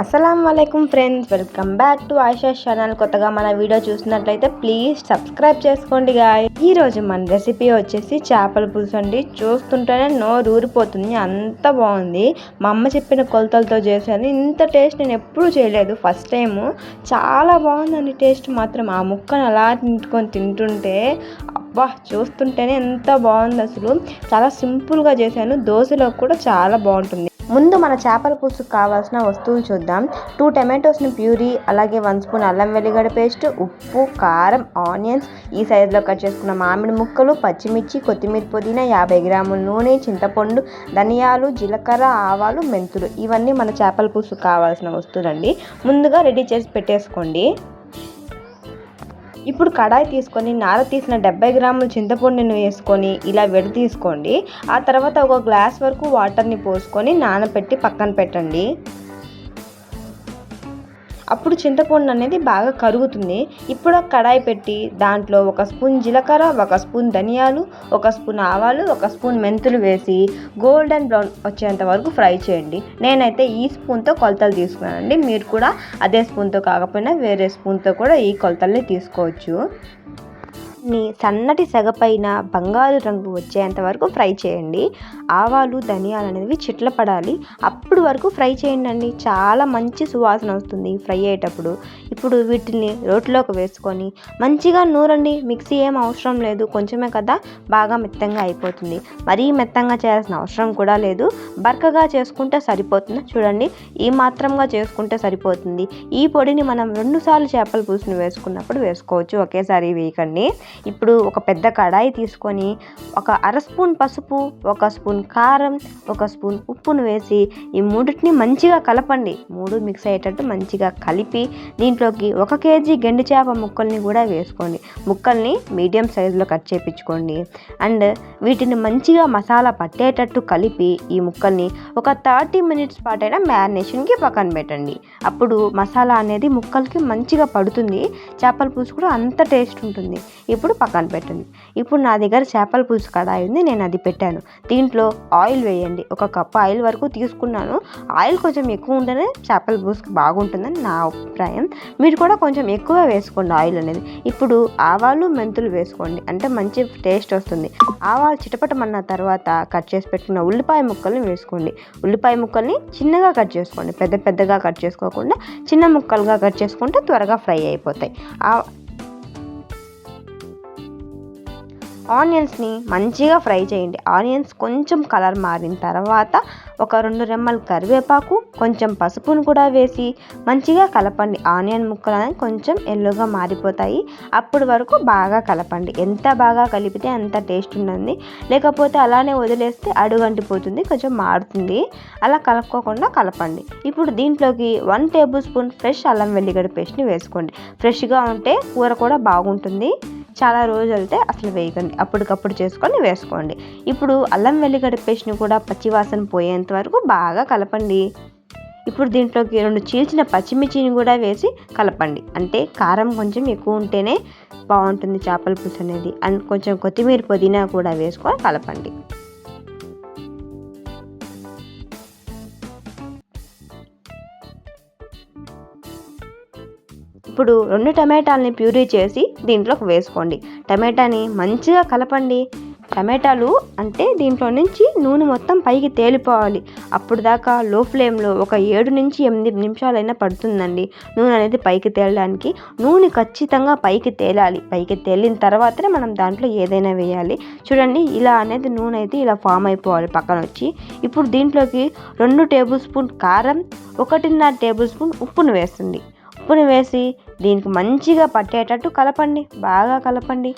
అస్సలాముఅలైకుం friends, welcome back to Ayesha channel. కొత్తగా మన video చూసినట్లయితే ప్లీజ్ సబ్స్క్రైబ్ చేసుకోండి గాయ్. ఈరోజు మన రెసిపీ వచ్చేసి చేపల పులుసు అండి. చూస్తుంటేనే నోరు ఊరిపోతుంది, అంత బాగుంది. మా అమ్మ చెప్పిన కొలతలతో చేశాను. ఇంత టేస్ట్ నేను ఎప్పుడూ చేయలేదు, ఫస్ట్ టైము. చాలా బాగుందండి టేస్ట్ మాత్రం. ఆ ముక్కను అలా తింటుంటే అబ్బా, చూస్తుంటేనే ఎంత బాగుంది అసలు. చాలా సింపుల్గా చేశాను. దోశలోకి కూడా చాలా బాగుంటుంది. ముందు మన చేపల పులుసుకు కావాల్సిన వస్తువులు చూద్దాం. 2 టమాటోస్ని ప్యూరీ, అలాగే 1 స్పూన్ అల్లం వెల్లిగడ్డ పేస్ట్, ఉప్పు, కారం, ఆనియన్స్, ఈ సైజులో కట్ చేసుకున్న మామిడి ముక్కలు, పచ్చిమిర్చి, కొత్తిమీర, పుదీనా, 50 గ్రాముల నూనె, చింతపండు, ధనియాలు, జీలకర్ర, ఆవాలు, మెంతులు. ఇవన్నీ మన చేపల పులుసుకు కావాల్సిన వస్తువులండి. ముందుగా రెడీ చేసి పెట్టేసుకోండి. ఇప్పుడు కడాయి తీసుకొని నార తీసిన 70 గ్రాముల చింతపండుని వేసుకొని ఇలా తీసుకోండి. ఆ తర్వాత ఒక గ్లాస్ వరకు వాటర్ని పోసుకొని నానబెట్టి పక్కన పెట్టండి. అప్పుడు చింతపండు అనేది బాగా కరుగుతుంది. ఇప్పుడు కడాయి పెట్టి దాంట్లో 1 స్పూన్ జీలకర్ర, 1 స్పూన్ ధనియాలు, 1 స్పూన్ ఆవాలు, 1 స్పూన్ మెంతులు వేసి గోల్డెన్ బ్రౌన్ వచ్చేంత వరకు ఫ్రై చేయండి. నేనైతే ఈ స్పూన్తో కొలతలు తీసుకున్నానండి. మీరు కూడా అదే స్పూన్తో కాకపోయినా వేరే స్పూన్తో కూడా ఈ కొలతల్ని తీసుకోవచ్చు. సన్నటి సెగపైన బంగారు రంగు వచ్చేంత వరకు ఫ్రై చేయండి. ఆవాలు, ధనియాలు అనేవి చిట్లపడాలి, అప్పుడు వరకు ఫ్రై చేయండి. చాలా మంచి సువాసన వస్తుంది ఫ్రై అయ్యేటప్పుడు. ఇప్పుడు వీటిని రోట్లోకి వేసుకొని మంచిగా నూరండి. మిక్సీ ఏం అవసరం లేదు, కొంచెమే కదా, బాగా మెత్తంగా అయిపోతుంది. మరీ మెత్తంగా చేయాల్సిన అవసరం కూడా లేదు, బరకగా చేసుకుంటే సరిపోతుంది. చూడండి, ఈ మాత్రంగా చేసుకుంటే సరిపోతుంది. ఈ పొడిని మనం 2 సార్లు చేపల పులుసుని వేసుకున్నప్పుడు వేసుకోవచ్చు, ఒకేసారి వేయకండి. ఇప్పుడు ఒక పెద్ద కడాయి తీసుకొని 1/2 స్పూన్ పసుపు, 1 స్పూన్ కారం, 1 స్పూన్ ఉప్పును వేసి ఈ మూడింటిని మంచిగా కలపండి. 3 మిక్స్ అయ్యేటట్టు మంచిగా కలిపి దీంట్లోకి 1 కేజీ గెండు చేప ముక్కల్ని కూడా వేసుకోండి. ముక్కల్ని మీడియం సైజులో కట్ చేయించుకోండి. అండ్ వీటిని మంచిగా మసాలా పట్టేటట్టు కలిపి ఈ ముక్కల్ని ఒక 30 మినిట్స్ పాటైనా మ్యారినేషన్కి పక్కన పెట్టండి. అప్పుడు మసాలా అనేది ముక్కలకి మంచిగా పడుతుంది, చేపల పులుసు కూడా అంత టేస్ట్ ఉంటుంది. ఇప్పుడు పక్కన పెట్టండి. ఇప్పుడు నా దగ్గర చేపల పులుసు కడాయి ఉంది, నేను అది పెట్టాను. దీంట్లో ఆయిల్ వేయండి. 1 కప్పు ఆయిల్ వరకు తీసుకున్నాను. ఆయిల్ కొంచెం ఎక్కువ ఉంటేనే చేపల పులుసుకి బాగుంటుందని నా అభిప్రాయం. మీరు కూడా కొంచెం ఎక్కువ వేసుకోండి ఆయిల్ అనేది. ఇప్పుడు ఆవాలు, మెంతులు వేసుకోండి, అంటే మంచి టేస్ట్ వస్తుంది. ఆవాలు చిటపటమన్న తర్వాత కట్ చేసి పెట్టుకున్న ఉల్లిపాయ ముక్కల్ని వేసుకోండి. ఉల్లిపాయ ముక్కల్ని చిన్నగా కట్ చేసుకోండి, పెద్దగా కట్ చేసుకోకుండా చిన్న ముక్కలుగా కట్ చేసుకుంటే త్వరగా ఫ్రై అయిపోతాయి. ఆనియన్స్ని మంచిగా ఫ్రై చేయండి. ఆనియన్స్ కొంచెం కలర్ మారిన తర్వాత ఒక 2 రెమ్మలు కరివేపాకు, కొంచెం పసుపును కూడా వేసి మంచిగా కలపండి. ఆనియన్ ముక్కలు అనేవి కొంచెం ఎల్లోగా మారిపోతాయి, అప్పటి వరకు బాగా కలపండి. ఎంత బాగా కలిపితే అంత టేస్ట్ ఉంటుంది, లేకపోతే అలానే వదిలేస్తే అడుగంటిపోతుంది, కొంచెం మారుతుంది. అలా కలుపుకోకుండా కలపండి. ఇప్పుడు దీంట్లోకి 1 టేబుల్ స్పూన్ ఫ్రెష్ అల్లం వెల్లిగడ్డ పేస్ట్ని వేసుకోండి. ఫ్రెష్గా ఉంటే కూర కూడా బాగుంటుంది. చాలా రోజులు వెళ్తే అసలు వేయకండి, అప్పటికప్పుడు చేసుకొని వేసుకోండి. ఇప్పుడు అల్లం వెల్లిగడ్డ పేస్ట్ని కూడా పచ్చివాసన పోయేంత వరకు బాగా కలపండి. ఇప్పుడు దీంట్లోకి 2 చీల్చిన పచ్చిమిర్చిని కూడా వేసి కలపండి. అంటే కారం కొంచెం ఎక్కువ ఉంటేనే బాగుంటుంది చేపల పులుసు అనేది. అండ్ కొంచెం కొత్తిమీర, పుదీనా కూడా వేసుకొని కలపండి. ఇప్పుడు 2 టమాటాలని ప్యూరీ చేసి దీంట్లోకి వేసుకోండి. టమాటాని మంచిగా కలపండి. టమాటాలు అంటే దీంట్లో నుంచి నూనె మొత్తం పైకి తేలిపోవాలి. అప్పుడు దాకా లో ఫ్లేమ్లో ఒక 7 నుంచి 8 నిమిషాలైనా పడుతుందండి నూనె అనేది పైకి తేలడానికి. నూనె ఖచ్చితంగా పైకి తేలాలి. పైకి తేలిన తర్వాతనే మనం దాంట్లో ఏదైనా వేయాలి. చూడండి, ఇలా అనేది నూనె అయితే ఇలా ఫామ్ అయిపోవాలి పక్కన వచ్చి. ఇప్పుడు దీంట్లోకి 2 టేబుల్ స్పూన్ కారం, 1.5 టేబుల్ స్పూన్ ఉప్పును వేస్తుంది. ఉప్పుని వేసి దీనికి మంచిగా పట్టేటట్టు కలపండి, బాగా కలపండి.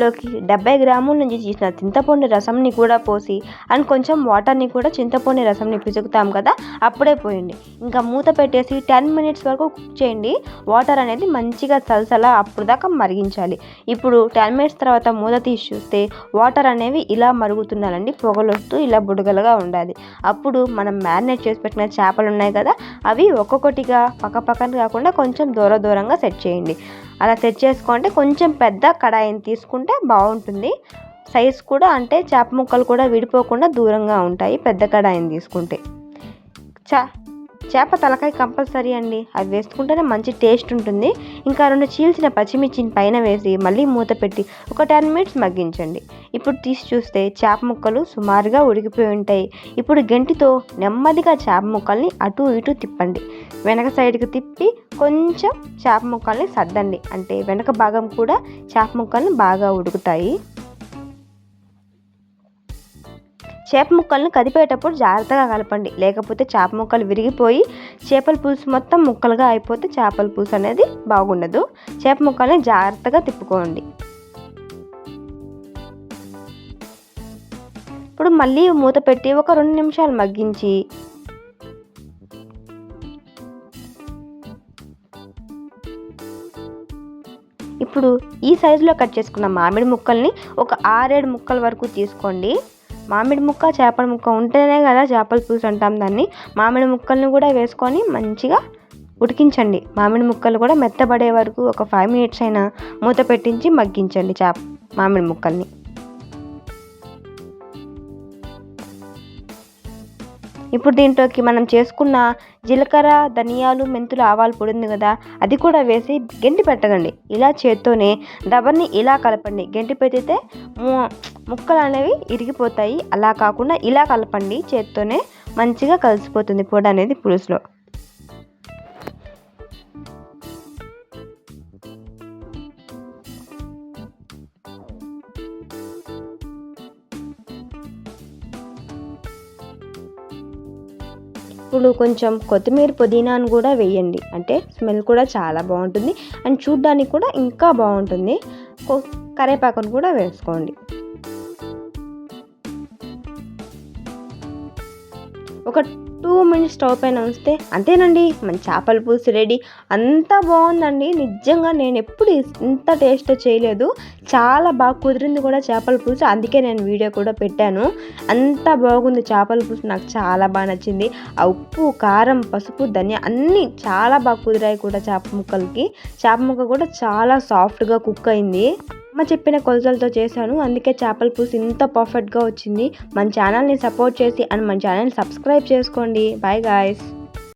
లోకి 70 గ్రాముల నుంచి తీసిన చింతపండు రసంని కూడా పోసి అండ్ కొంచెం వాటర్ని కూడా చింతపండు రసంని పిసుకుతాం కదా అప్పుడే పోయండి. ఇంకా మూత పెట్టేసి 10 మినిట్స్ వరకు కుక్ చేయండి. వాటర్ అనేది మంచిగా సలసలా అప్పుడు దాకా మరిగించాలి. ఇప్పుడు 10 మినిట్స్ తర్వాత మూత తీసి చూస్తే వాటర్ అనేవి ఇలా మరుగుతుండాలండి. పొగలు వస్తూ ఇలా బుడగలుగా ఉండాలి. అప్పుడు మనం మ్యారినేట్ చేసి పెట్టిన చేపలు ఉన్నాయి కదా అవి ఒక్కొక్కటిగా పక్కన కాకుండా కొంచెం దూరంగా సెట్ చేయండి. అలా సెట్ చేసుకుంటే కొంచెం పెద్ద కడాయిని తీసుకుంటే బాగుంటుంది. సైజ్ కూడా అంటే చేప ముక్కలు కూడా విడిపోకుండా దూరంగా ఉంటాయి పెద్ద కడాయిని తీసుకుంటే. చేప తలకాయ కంపల్సరీ అండి, అవి వేసుకుంటేనే మంచి టేస్ట్ ఉంటుంది. ఇంకా 2 చీల్చిన పచ్చిమిర్చిని పైన వేసి మళ్ళీ మూత పెట్టి ఒక 10 మినిట్స్ మగ్గించండి. ఇప్పుడు తీసి చూస్తే చేప ముక్కలు సుమారుగా ఉడికిపోయి ఉంటాయి. ఇప్పుడు గెంటితో నెమ్మదిగా చేప ముక్కల్ని అటు ఇటు తిప్పండి. వెనక సైడ్కి తిప్పి కొంచెం చేప ముక్కల్ని సర్దండి. అంటే వెనక భాగం కూడా చేప ముక్కల్ని బాగా ఉడుకుతాయి. చేప ముక్కల్ని కదిపేటప్పుడు జాగ్రత్తగా కలపండి, లేకపోతే చేప ముక్కలు విరిగిపోయి చేపల పులుసు మొత్తం ముక్కలుగా అయిపోతే చేపల పులుసు అనేది బాగుండదు. చేప ముక్కల్ని జాగ్రత్తగా తిప్పుకోండి. ఇప్పుడు మళ్ళీ మూత పెట్టి ఒక 2 నిమిషాలు మగ్గించి ఇప్పుడు ఈ సైజులో కట్ చేసుకున్న మామిడి ముక్కల్ని ఒక 6-7 ముక్కల వరకు తీసుకోండి. మామిడి ముక్క చేపల ముక్క ఉంటేనే కదా చేపల పులుసు అంటాం దాన్ని. మామిడి ముక్కల్ని కూడా వేసుకొని మంచిగా ఉడికించండి. మామిడి ముక్కలు కూడా మెత్తబడే వరకు ఒక 5 మినిట్స్ అయినా మూత పెట్టించి మగ్గించండి మామిడి ముక్కల్ని. ఇప్పుడు దీంట్లోకి మనం చేసుకున్న జీలకర్ర, ధనియాలు, మెంతులు, ఆవాల పొడి ఉంది కదా అది కూడా వేసి గెంటి పెట్టకండి. ఇలా చేత్తోనే దబర్ని ఇలా కలపండి. గెంటి పెట్టితే ముక్కలు అనేవి ఇరిగిపోతాయి. అలా కాకుండా ఇలా కలపండి. చేత్తోనే మంచిగా కలిసిపోతుంది పొడి అనేది పులుసులో. ఇప్పుడు కొంచెం కొత్తిమీర, పుదీనాను కూడా వేయండి. అంటే స్మెల్ కూడా చాలా బాగుంటుంది అండ్ చూడ్డానికి కూడా ఇంకా బాగుంటుంది. కరివేపాకును కూడా వేసుకోండి. ఒక 2 మినిట్స్ స్టవ్ పైన ఉంచితే అంతేనండి, మన చేపల పులుసు రెడీ. అంతా బాగుందండి. నిజంగా నేను ఎప్పుడు ఇంత టేస్ట్ చేయలేదు. చాలా బాగా కుదిరింది కూడా చేపల పులుసు. అందుకే నేను వీడియో కూడా పెట్టాను. అంత బాగుంది చేపల పులుసు. నాకు చాలా బాగా నచ్చింది. ఆ ఉప్పు, కారం, పసుపు, ధనియా అన్నీ చాలా బాగా కుదిరాయి కూడా చేప ముక్కలకి. చేప ముక్క కూడా చాలా సాఫ్ట్గా కుక్ అయింది. అమ్మ చెప్పిన కొలతలతో చేశాను. అందుకే చేపల పులుసు ఇంత పర్ఫెక్ట్గా వచ్చింది. మన ఛానల్ని సపోర్ట్ చేసి అండ్ మన ఛానల్ని సబ్స్క్రైబ్ చేసుకోండి. Bye guys.